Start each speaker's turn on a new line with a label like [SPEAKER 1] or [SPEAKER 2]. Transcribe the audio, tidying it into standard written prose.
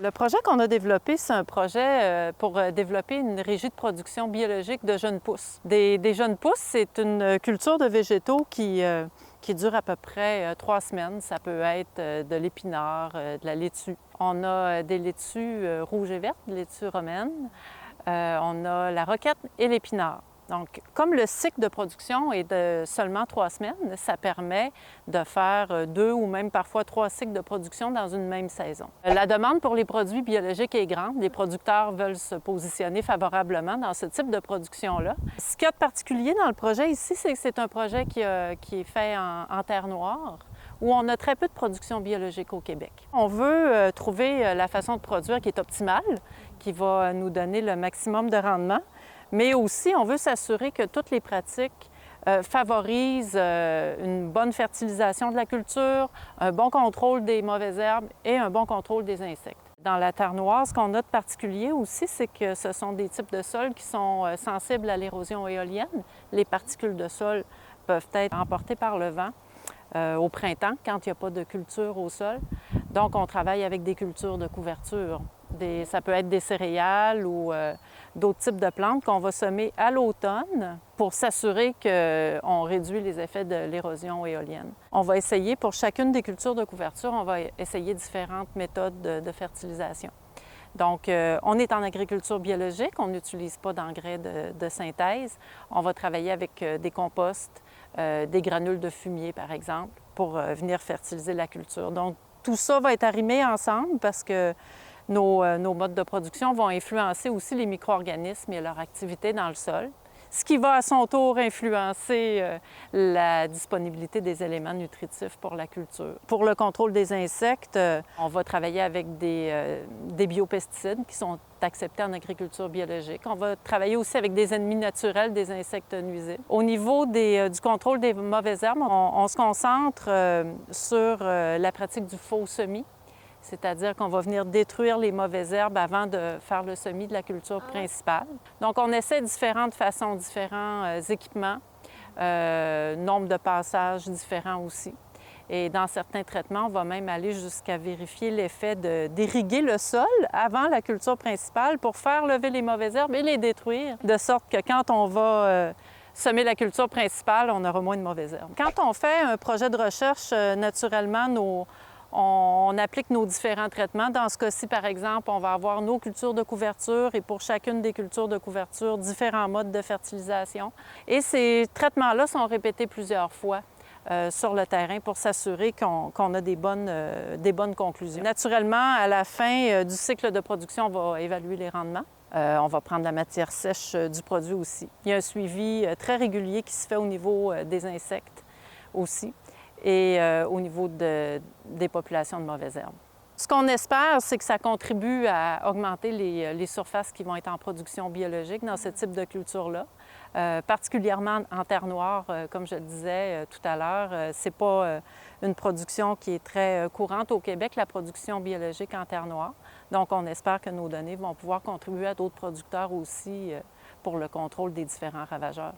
[SPEAKER 1] Le projet qu'on a développé, c'est un projet pour développer une régie de production biologique de jeunes pousses. Des jeunes pousses, c'est une culture de végétaux qui dure à peu près 3 semaines. Ça peut être de l'épinard, de la laitue. On a des laitues rouges et vertes, laitue romaine. On a la roquette et l'épinard. Donc, comme le cycle de production est de seulement 3 semaines, ça permet de faire 2 ou même parfois 3 cycles de production dans une même saison. La demande pour les produits biologiques est grande. Les producteurs veulent se positionner favorablement dans ce type de production-là. Ce qu'il y a de particulier dans le projet ici, c'est que c'est un projet qui est fait en terre noire, où on a très peu de production biologique au Québec. On veut trouver la façon de produire qui est optimale, qui va nous donner le maximum de rendement, mais aussi on veut s'assurer que toutes les pratiques favorisent une bonne fertilisation de la culture, un bon contrôle des mauvaises herbes et un bon contrôle des insectes. Dans la terre noire, ce qu'on a de particulier aussi, c'est que ce sont des types de sols qui sont sensibles à l'érosion éolienne. Les particules de sol peuvent être emportées par le vent au printemps, quand il n'y a pas de culture au sol. Donc, on travaille avec des cultures de couverture. Ça peut être des céréales ou d'autres types de plantes qu'on va semer à l'automne pour s'assurer qu'on réduit les effets de l'érosion éolienne. On va essayer, pour chacune des cultures de couverture, on va essayer différentes méthodes de fertilisation. Donc, on est en agriculture biologique, on n'utilise pas d'engrais de synthèse. On va travailler avec des composts, des granules de fumier, par exemple, pour venir fertiliser la culture. Donc, tout ça va être arrimé ensemble parce que nos modes de production vont influencer aussi les micro-organismes et leur activité dans le sol, ce qui va à son tour influencer la disponibilité des éléments nutritifs pour la culture. Pour le contrôle des insectes, on va travailler avec des biopesticides qui sont acceptés en agriculture biologique. On va travailler aussi avec des ennemis naturels des insectes nuisibles. Au niveau du contrôle des mauvaises herbes, on se concentre sur la pratique du faux semis. C'est-à-dire qu'on va venir détruire les mauvaises herbes avant de faire le semis de la culture principale. Donc, on essaie différentes façons, différents équipements, nombre de passages différents aussi. Et dans certains traitements, on va même aller jusqu'à vérifier l'effet d'irriguer le sol avant la culture principale pour faire lever les mauvaises herbes et les détruire, de sorte que quand on va semer la culture principale, on aura moins de mauvaises herbes. Quand on fait un projet de recherche, naturellement, on applique nos différents traitements. Dans ce cas-ci, par exemple, on va avoir nos cultures de couverture et pour chacune des cultures de couverture, différents modes de fertilisation. Et ces traitements-là sont répétés plusieurs fois sur le terrain pour s'assurer qu'on a des bonnes conclusions. Naturellement, à la fin du cycle de production, on va évaluer les rendements. On va prendre la matière sèche du produit aussi. Il y a un suivi très régulier qui se fait au niveau des insectes aussi et au niveau des populations de mauvaises herbes. Ce qu'on espère, c'est que ça contribue à augmenter les surfaces qui vont être en production biologique dans ce type de culture-là. Particulièrement en terre noire, comme je le disais tout à l'heure, c'est pas une production qui est très courante au Québec, la production biologique en terre noire. Donc, on espère que nos données vont pouvoir contribuer à d'autres producteurs aussi pour le contrôle des différents ravageurs.